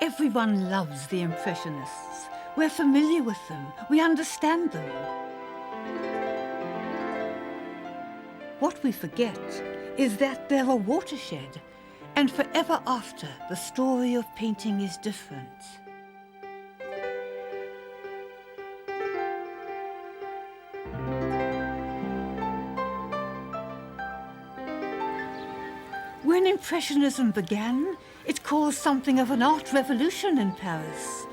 Everyone loves the Impressionists. We're familiar with them. We understand them. What we forget is that they're a watershed, and forever after, the story of painting is different. When Impressionism began, it caused something of an art revolution in Paris.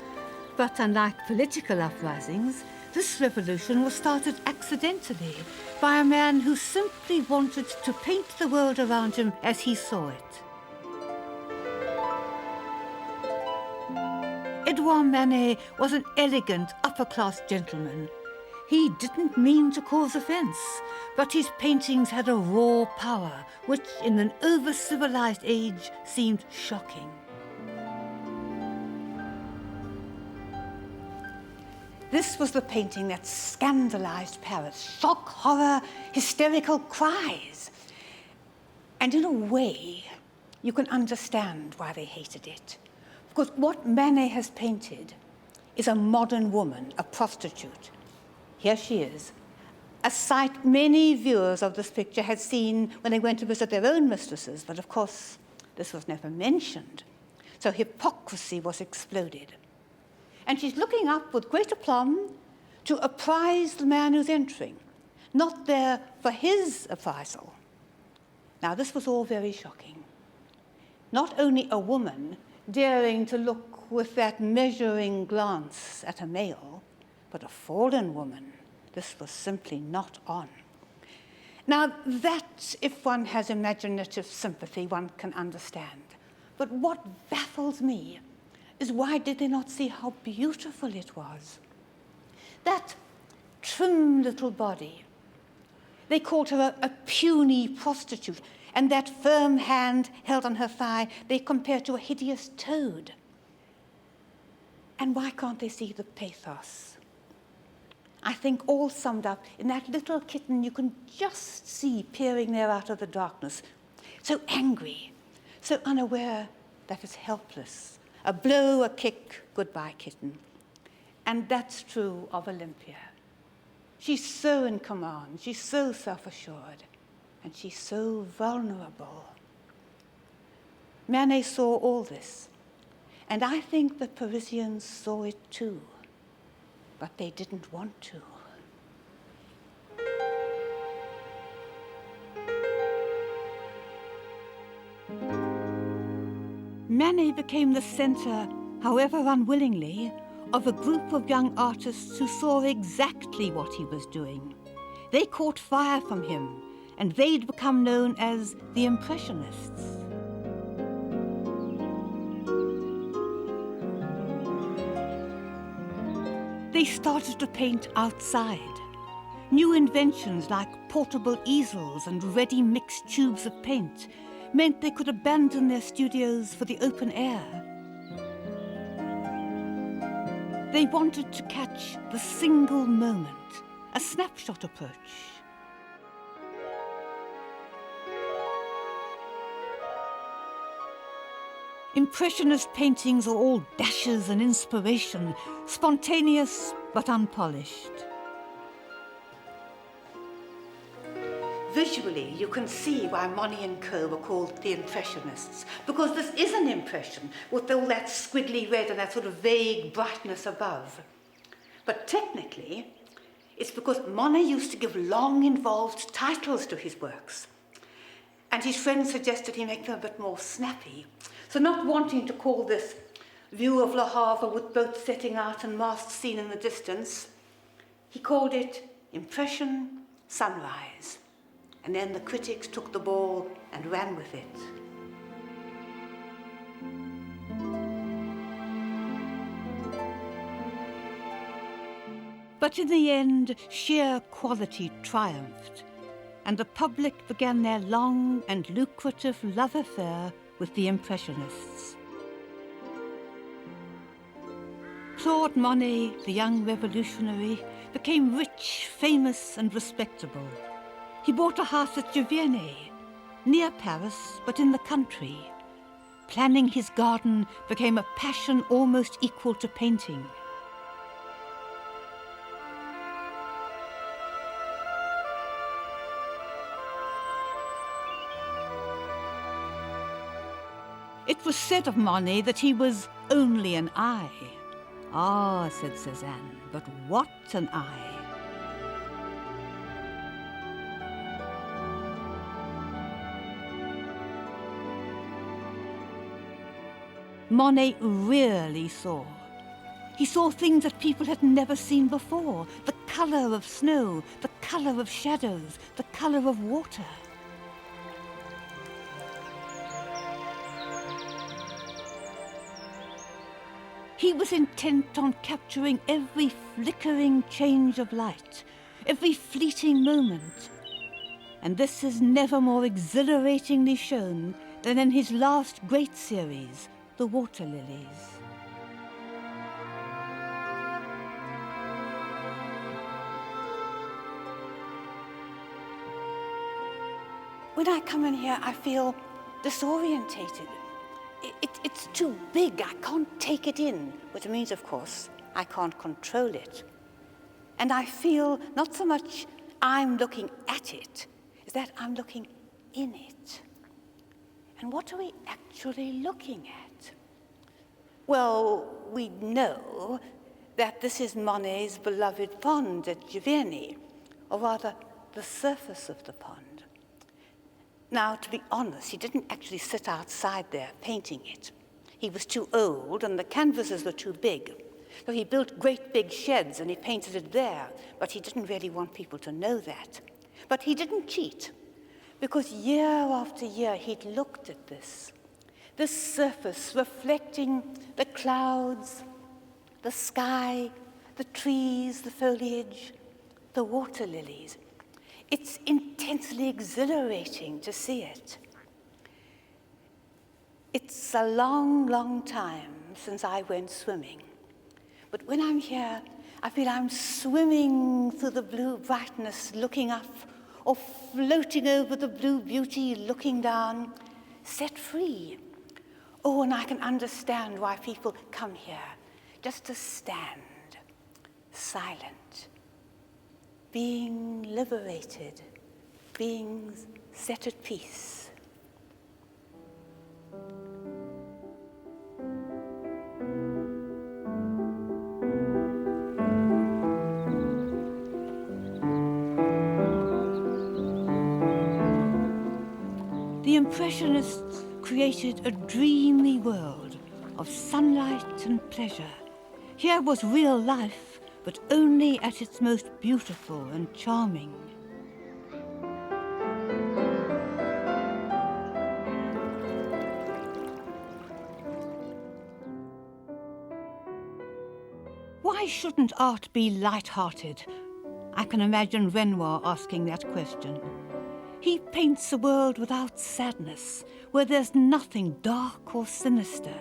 But unlike political uprisings, this revolution was started accidentally by a man who simply wanted to paint the world around him as he saw it. Edouard Manet was an elegant, upper-class gentleman. He didn't mean to cause offence, but his paintings had a raw power, which in an over-civilized age seemed shocking. This was the painting that scandalized Paris. Shock, horror, hysterical cries. And in a way, you can understand why they hated it. Because what Manet has painted is a modern woman, a prostitute. Here she is, a sight many viewers of this picture had seen when they went to visit their own mistresses, but of course, this was never mentioned. So hypocrisy was exploded. And she's looking up with great aplomb to apprise the man who's entering, not there for his appraisal. Now, this was all very shocking. Not only a woman daring to look with that measuring glance at a male, but a fallen woman. This was simply not on. Now, that, if one has imaginative sympathy, one can understand. But what baffles me is why did they not see how beautiful it was? That trim little body. They called her a puny prostitute, and that firm hand held on her thigh they compared to a hideous toad. And why can't they see the pathos? I think all summed up in that little kitten you can just see peering there out of the darkness, so angry, so unaware that it's helpless. A blow, a kick, goodbye, kitten. And that's true of Olympia. She's so in command, she's so self-assured, and she's so vulnerable. Manet saw all this, and I think the Parisians saw it too, but they didn't want to. Manet became the center, however unwillingly, of a group of young artists who saw exactly what he was doing. They caught fire from him, and they'd become known as the Impressionists. They started to paint outside. New inventions like portable easels and ready-mixed tubes of paint meant they could abandon their studios for the open air. They wanted to catch the single moment, a snapshot approach. Impressionist paintings are all dashes and inspiration, spontaneous but unpolished. Visually, you can see why Monet and Gogh were called the Impressionists, because this is an impression with all that squiggly red and that sort of vague brightness above. But technically, It's because Monet used to give long, involved titles to his works. And his friends suggested he make them a bit more snappy. So not wanting to call this view of Le Havre with boats setting out and masts seen in the distance, he called it Impression Sunrise. And then the critics took the ball and ran with it. But in the end, sheer quality triumphed, and the public began their long and lucrative love affair with the Impressionists. Claude Monet, the young revolutionary, became rich, famous and respectable. He bought a house at Giverny, near Paris, but in the country. Planning his garden became a passion almost equal to painting. It was said of Monet that he was only an eye. Ah, said Cézanne, but what an eye! Monet really saw. He saw things that people had never seen before. The colour of snow, the colour of shadows, the colour of water. He was intent on capturing every flickering change of light, every fleeting moment. And this is never more exhilaratingly shown than in his last great series, The Water Lilies. When I come in here, I feel disorientated. It's too big, I can't take it in, which means, of course, I can't control it. And I feel not so much I'm looking at it, as that I'm looking in it. And what are we actually looking at? Well, we know that this is Monet's beloved pond at Giverny, or rather, the surface of the pond. Now, to be honest, he didn't actually sit outside there painting it. He was too old and the canvases were too big. So he built great big sheds and he painted it there, but he didn't really want people to know that. But he didn't cheat, because year after year he'd looked at this surface reflecting the clouds, the sky, the trees, the foliage, the water lilies. It's intensely exhilarating to see it. It's a long, long time since I went swimming. But when I'm here, I feel I'm swimming through the blue brightness, looking up, or floating over the blue beauty, looking down, set free. Oh, and I can understand why people come here, just to stand, silent, being liberated, being set at peace. The Impressionists created a dreamy world of sunlight and pleasure. Here was real life, but only at its most beautiful and charming. Why shouldn't art be light-hearted? I can imagine Renoir asking that question. He paints a world without sadness, where there's nothing dark or sinister.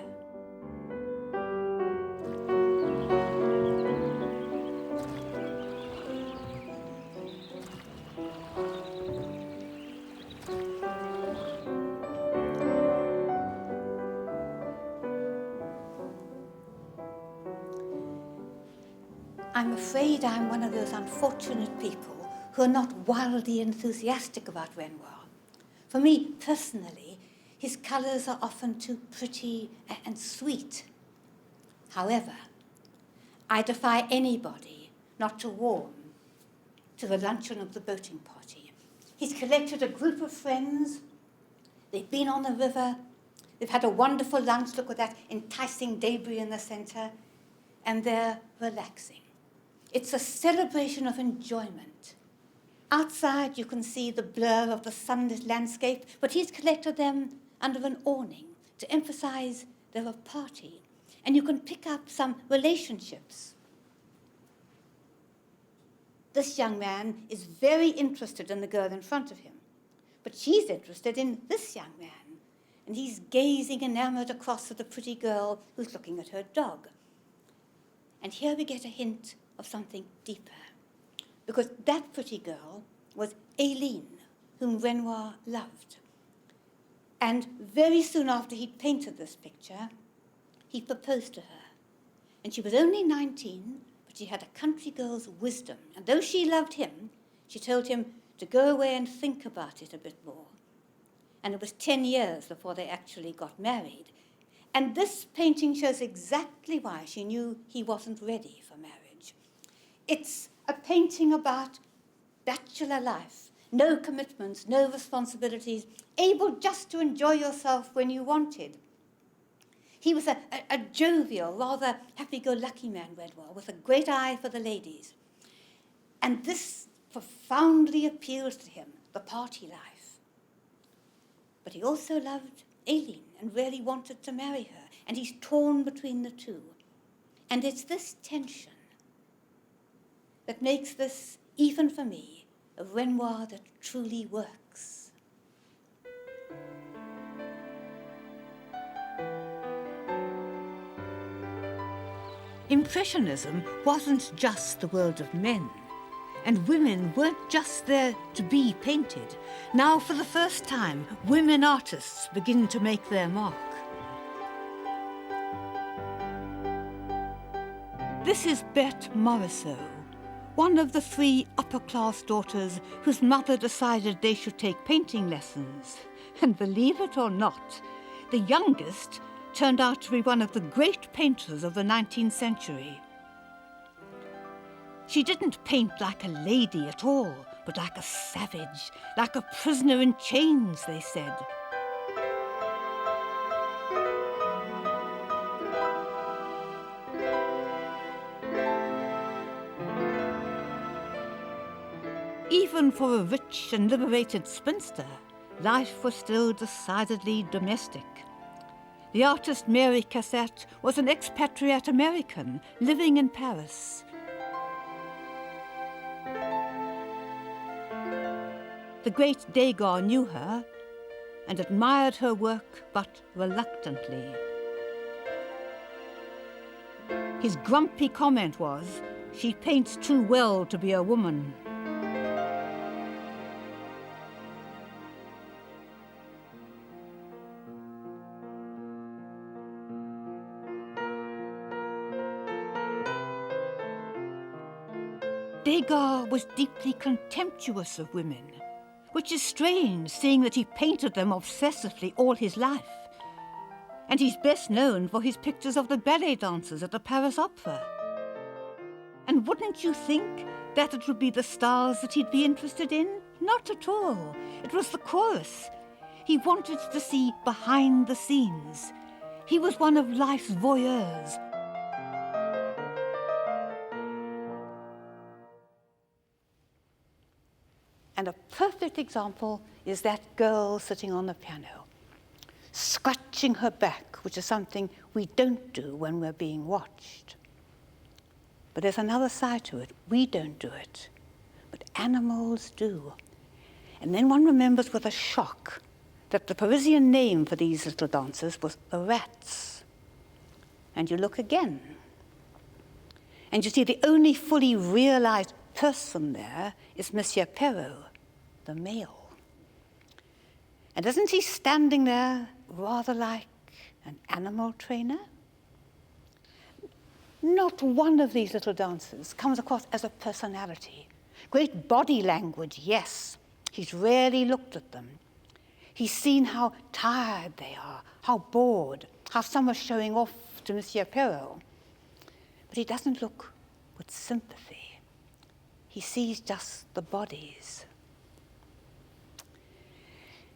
I'm afraid I'm one of those unfortunate people who are not wildly enthusiastic about Renoir. For me, personally, his colours are often too pretty and sweet. However, I defy anybody not to warm to the luncheon of the boating party. He's collected a group of friends. They've been on the river. They've had a wonderful lunch. Look at that enticing debris in the centre. And they're relaxing. It's a celebration of enjoyment. Outside, you can see the blur of the sunlit landscape, but he's collected them under an awning to emphasize they're a party. And you can pick up some relationships. This young man is very interested in the girl in front of him, but she's interested in this young man. And he's gazing enamored across at the pretty girl who's looking at her dog. And here we get a hint of something deeper, because that pretty girl was Aileen, whom Renoir loved. And very soon after he'd painted this picture, he proposed to her. And she was only 19, but she had a country girl's wisdom. And though she loved him, she told him to go away and think about it a bit more. And it was 10 years before they actually got married. And this painting shows exactly why she knew he wasn't ready for marriage. It's a painting about bachelor life, no commitments, no responsibilities, able just to enjoy yourself when you wanted. He was a jovial, rather happy-go-lucky man, Renoir, with a great eye for the ladies. And this profoundly appeals to him, the party life. But he also loved Aileen and really wanted to marry her, and he's torn between the two. And it's this tension that makes this, even for me, a Renoir that truly works. Impressionism wasn't just the world of men, and women weren't just there to be painted. Now, for the first time, women artists begin to make their mark. This is Berthe Morisot, one of the 3 upper-class daughters whose mother decided they should take painting lessons. And believe it or not, the youngest turned out to be one of the great painters of the 19th century. She didn't paint like a lady at all, but like a savage, like a prisoner in chains, they said. Even for a rich and liberated spinster, life was still decidedly domestic. The artist Mary Cassatt was an expatriate American living in Paris. The great Gogh knew her and admired her work, but reluctantly. His grumpy comment was, "She paints too well to be a woman." Gogh was deeply contemptuous of women, which is strange, seeing that he painted them obsessively all his life. And he's best known for his pictures of the ballet dancers at the Paris Opera. And wouldn't you think that it would be the stars that he'd be interested in? Not at all. It was the chorus. He wanted to see behind the scenes. He was one of life's voyeurs. And a perfect example is that girl sitting on the piano, scratching her back, which is something we don't do when we're being watched. But there's another side to it. We don't do it, but animals do. And then one remembers with a shock that the Parisian name for these little dancers was the rats. And you look again, and you see the only fully realized person there is Monsieur Perrault, the male. And isn't he standing there rather like an animal trainer? Not one of these little dancers comes across as a personality. Great body language, yes. He's rarely looked at them. He's seen how tired they are, how bored, how some are showing off to Monsieur Perrault. But he doesn't look with sympathy. he sees just the bodies.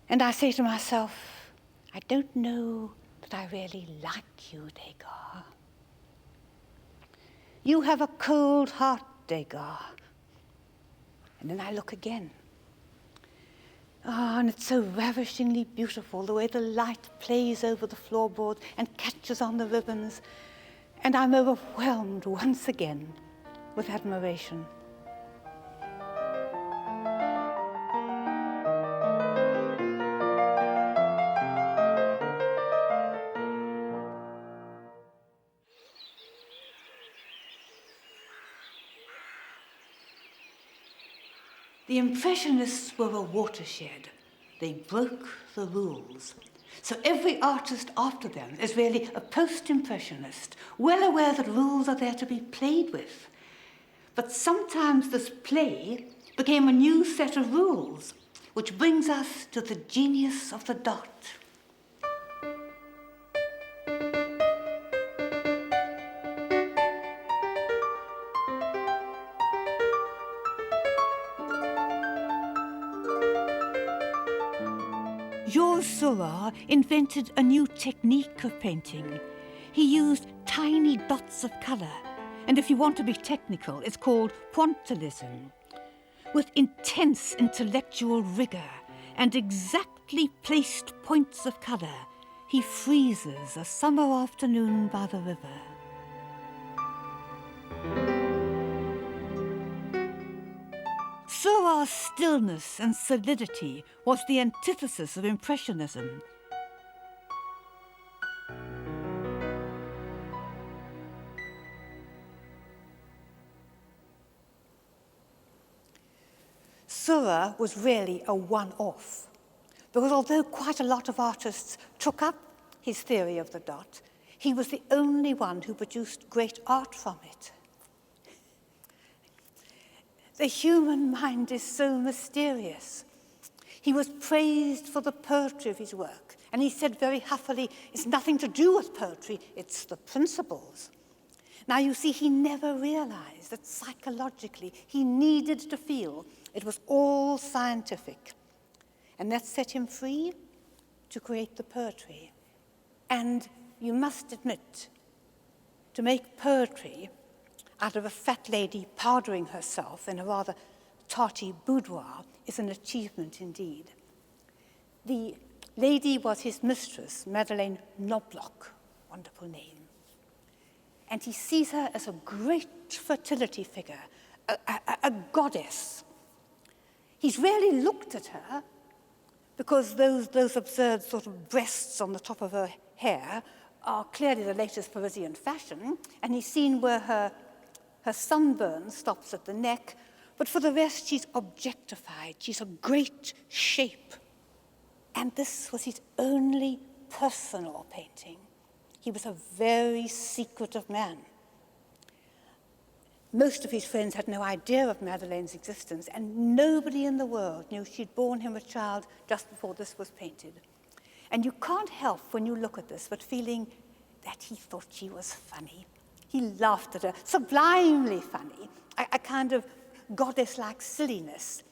And I say to myself, I don't know that I really like you, Gogh. You have a cold heart, Gogh. And then I look again. And it's so ravishingly beautiful, the way the light plays over the floorboards and catches on the ribbons. And I'm overwhelmed once again with admiration. The Impressionists were a watershed. They broke the rules. So every artist after them is really a post-impressionist, well aware that rules are there to be played with. But sometimes this play became a new set of rules, which brings us to the genius of the dot. Gogh invented a new technique of painting. He used tiny dots of colour, and if you want to be technical, it's called pointillism. With intense intellectual rigour and exactly placed points of colour, he freezes a summer afternoon by the river. Seurat's stillness and solidity was the antithesis of Impressionism. Seurat was really a one-off, because although quite a lot of artists took up his theory of the dot, he was the only one who produced great art from it. The human mind is so mysterious. He was praised for the poetry of his work, and he said very huffily, it's nothing to do with poetry, it's the principles. Now, you see, he never realized that psychologically he needed to feel it was all scientific. And that set him free to create the poetry. And you must admit, to make poetry out of a fat lady powdering herself in a rather tarty boudoir is an achievement indeed. The lady was his mistress, Madeleine Knobloch, wonderful name. And he sees her as a great fertility figure, a goddess. He's really looked at her because those absurd sort of breasts on the top of her hair are clearly the latest Parisian fashion, and he's seen where her sunburn stops at the neck, but for the rest, she's objectified. She's a great shape. And this was his only personal painting. He was a very secretive man. Most of his friends had no idea of Madeleine's existence, and nobody in the world knew she'd borne him a child just before this was painted. And you can't help, when you look at this, but feeling that he thought she was funny. He laughed at her, sublimely funny, a kind of goddess-like silliness.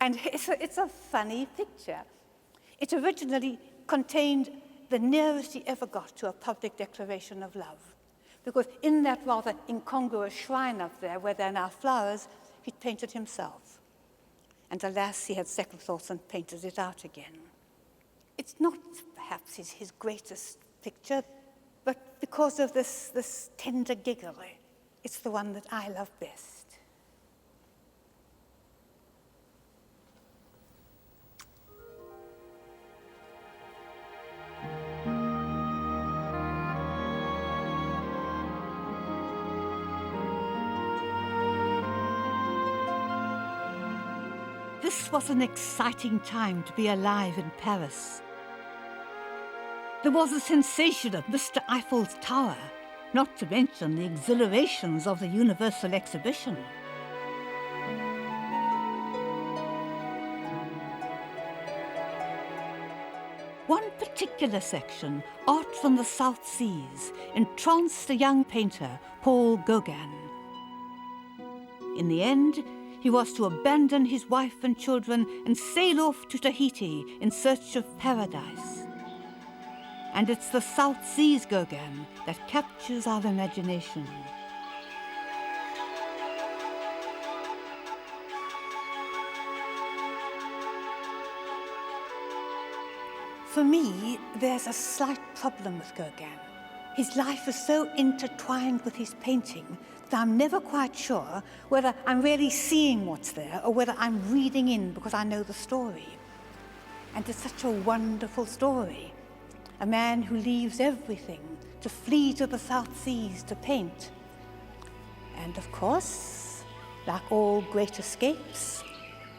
And it's a funny picture. It originally contained the nearest he ever got to a public declaration of love. Because in that rather incongruous shrine up there, where there are now flowers, he'd painted himself. And alas, he had second thoughts and painted it out again. It's not perhaps his greatest picture, but because of this tender giggle, it's the one that I love best. This was an exciting time to be alive in Paris. There was a sensation of Mr. Eiffel's Tower, not to mention the exhilarations of the Universal Exhibition. One particular section, Art from the South Seas, entranced the young painter, Paul Gauguin. In the end, he was to abandon his wife and children and sail off to Tahiti in search of paradise. And it's the South Seas, Gogh, that captures our imagination. For me, there's a slight problem with Gogh. His life is so intertwined with his painting that I'm never quite sure whether I'm really seeing what's there or whether I'm reading in because I know the story. And it's such a wonderful story. A man who leaves everything to flee to the South Seas to paint. And of course, like all great escapes,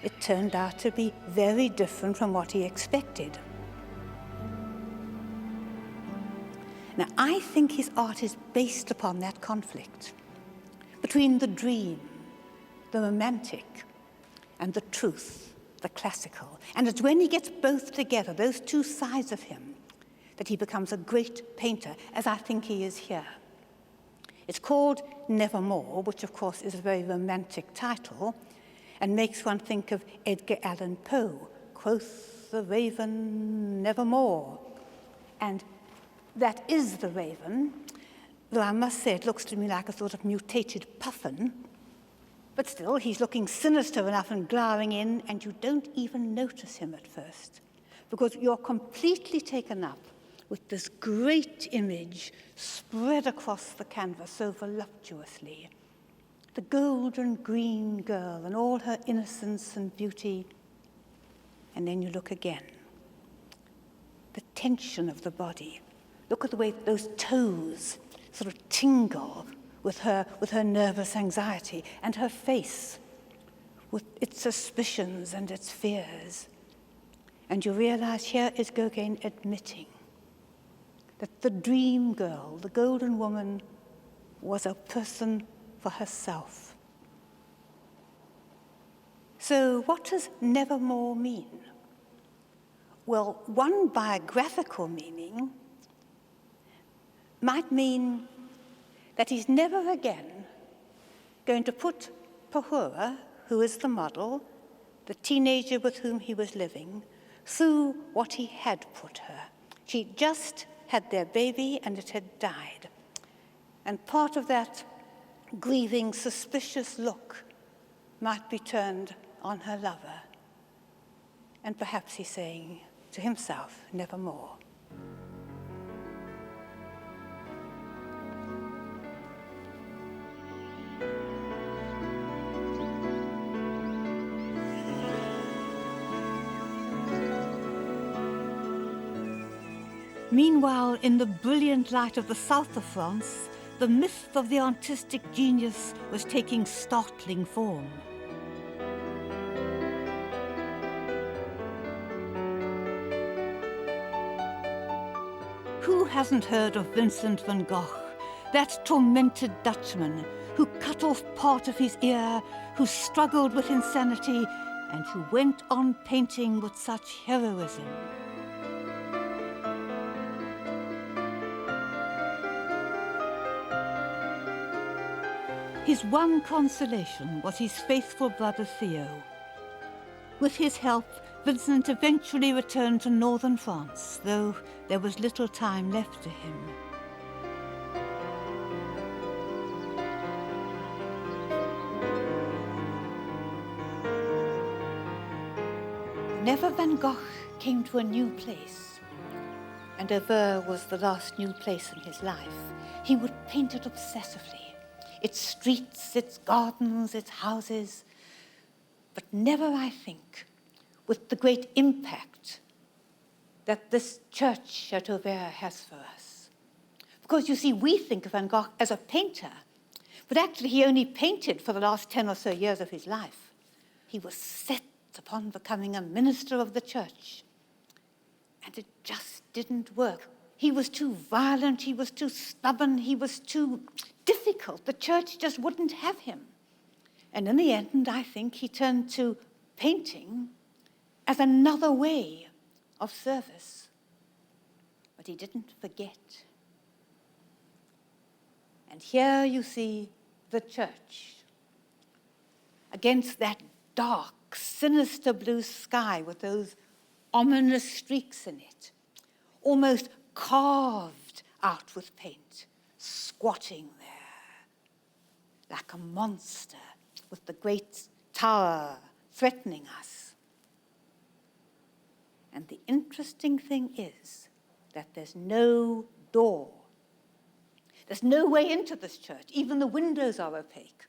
it turned out to be very different from what he expected. Now, I think his art is based upon that conflict between the dream, the romantic, and the truth, the classical. And it's when he gets both together, those two sides of him, that he becomes a great painter, as I think he is here. It's called Nevermore, which of course is a very romantic title, and makes one think of Edgar Allan Poe, quoth the raven nevermore. And that is the raven, though I must say it looks to me like a sort of mutated puffin. But still, he's looking sinister enough and glowering in, and you don't even notice him at first, because you're completely taken up with this great image spread across the canvas so voluptuously. The golden green girl and all her innocence and beauty. And then you look again. The tension of the body. Look at the way those toes sort of tingle with her nervous anxiety, and her face with its suspicions and its fears. And you realize here is Gogh admitting that the dream girl, the golden woman, was a person for herself. So what does nevermore mean? Well, one biographical meaning might mean that he's never again going to put Pahura, who is the model, the teenager with whom he was living, through what he had put her. She just had their baby and it had died. And part of that grieving, suspicious look might be turned on her lover. And perhaps he's saying to himself, nevermore. Meanwhile, in the brilliant light of the south of France, the myth of the artistic genius was taking startling form. Who hasn't heard of Vincent van Gogh, that tormented Dutchman who cut off part of his ear, who struggled with insanity, and who went on painting with such heroism? His one consolation was his faithful brother Theo. With his help, Vincent eventually returned to northern France, though there was little time left to him. Whenever Van Gogh came to a new place, and Auvergne was the last new place in his life, he would paint it obsessively. Its streets, its gardens, its houses, but never, I think, with the great impact that this church at Auvergne has for us. Because you see, we think of Van Gogh as a painter, but actually he only painted for the last 10 or so years of his life. He was set upon becoming a minister of the church, and it just didn't work. He was too violent, he was too stubborn, he was too difficult. The church just wouldn't have him. And in the end, I think he turned to painting as another way of service. But he didn't forget. And here you see the church. against that dark, sinister blue sky with those ominous streaks in it, almost carved out with paint, squatting there like a monster with the great tower threatening us. And the interesting thing is that there's no door. There's no way into this church. Even the windows are opaque.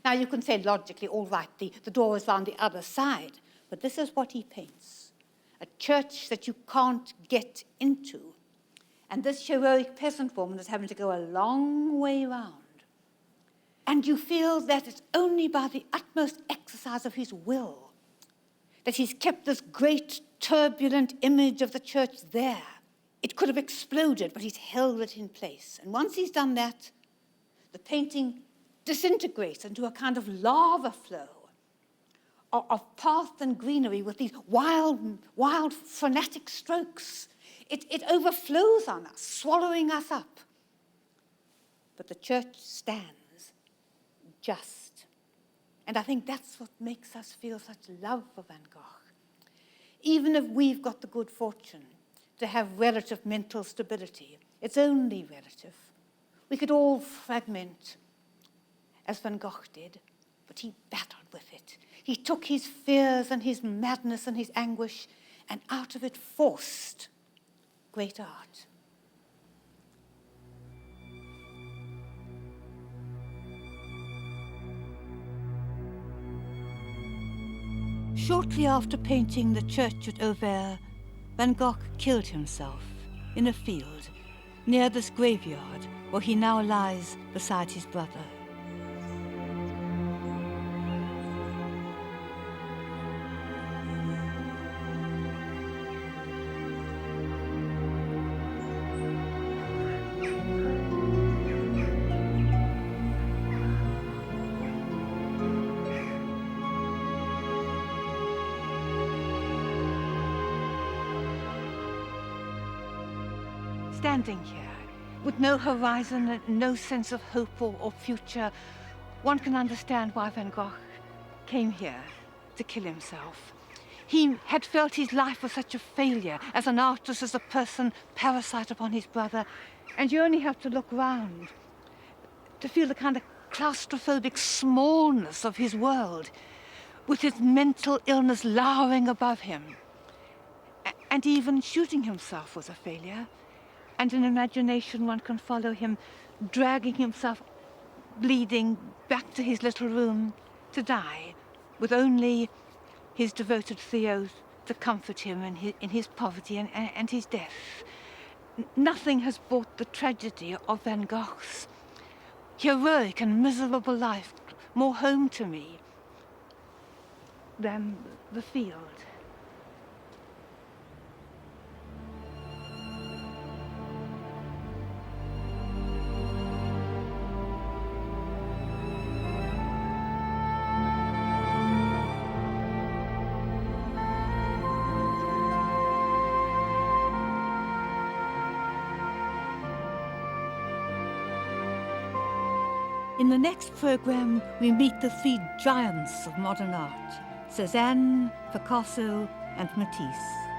Now you can say logically, all right, the door is on the other side, but this is what he paints. A church that you can't get into. And this heroic peasant woman is having to go a long way round. And you feel that it's only by the utmost exercise of his will that he's kept this great turbulent image of the church there. It could have exploded, but he's held it in place. And once he's done that, the painting disintegrates into a kind of lava flow of path and greenery with these wild, frenetic strokes. It overflows on us, swallowing us up. But the church stands just. And I think that's what makes us feel such love for Van Gogh. Even if we've got the good fortune to have relative mental stability, it's only relative. We could all fragment, as Van Gogh did, but he battled with it. He took his fears and his madness and his anguish, and out of it forced great art. Shortly after painting the church at Auvers, Van Gogh killed himself in a field near this graveyard where he now lies beside his brother. Standing here, with no horizon and no sense of hope or future, one can understand why Van Gogh came here to kill himself. He had felt his life was such a failure as an artist, as a person, parasite upon his brother, and you only have to look round to feel the kind of claustrophobic smallness of his world, with his mental illness lowering above him. And even shooting himself was a failure. And in imagination, one can follow him, dragging himself, bleeding, back to his little room to die, with only his devoted Theo to comfort him in his poverty and his death. Nothing has brought the tragedy of Van Gogh's heroic and miserable life more home to me than the field. In the next program, we meet the three giants of modern art, Cézanne, Picasso, and Matisse.